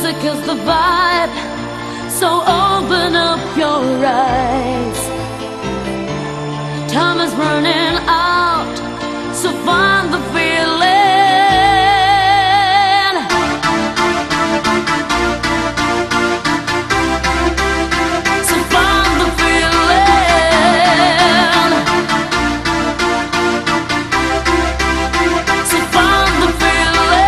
Music is the vibe, so open up your eyes. Time is running out, so find the feeling. So find the feeling. So find the feeling.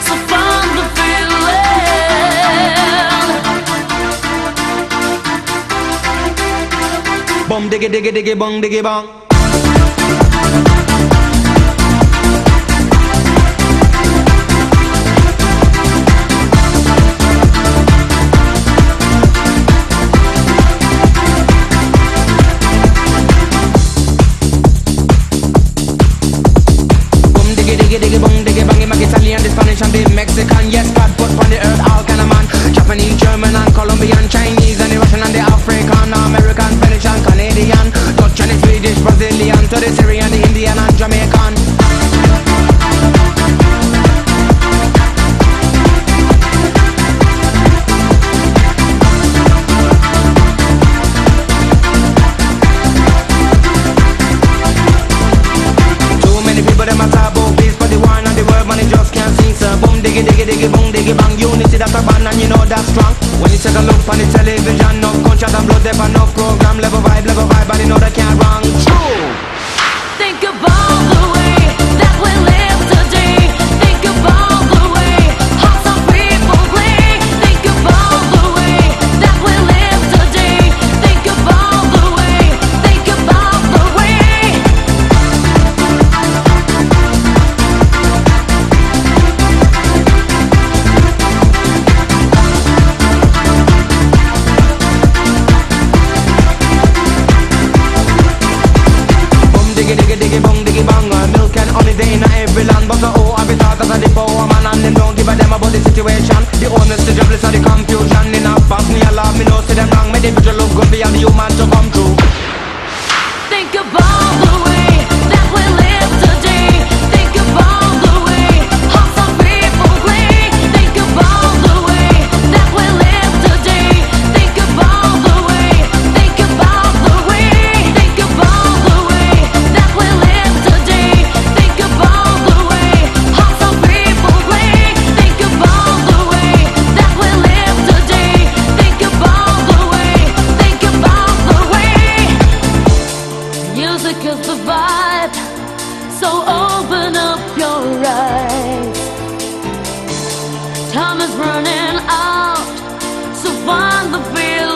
So find the feeling. Bum diggy diggy diggy bong diggy bong. Diggy diggy bong diggy bang, him Italian, the Spanish and the Mexican. Yes, God put on the earth all kind of man. Japanese, German and Colombian, Chinese and the Russian and the African, American, French and Canadian, Dutch and the Swedish, Brazilian, to the Syrian, the Indian and Jamaican. Too many people them a talk about peace, but the war and the world money just can't sing. So boom diggy diggy diggy boom diggy bang, unity that's a band and you know that's strong. When you take a look on the television, no gunshot and blood, there for no program, level vibe, but you know they can't wrong. True. Think about the way that we live today. Think about the way how some people play. Think about the way that we live today. Think about the way. Think about the way. Diggy diggy diggy bong diggy bang, milk and honey day in every land. But oh, I be thought as a the power man, and them don't give a damn about the situation. The honest, the jobless, and the confusion. In a pass me a love, me no see them wrong. Me the visual look good beyond the human to come true. Think about the way that we live today. Think about the way how some people play. Think about the way that we live today. Think about the way. Think about the way. Think about the way that we live today. Think about the way how some people play. Think about the way that we live today. Think about the way. Think about the way. Music is the vibe, so open up your eyes. Time is running out, so find the feeling.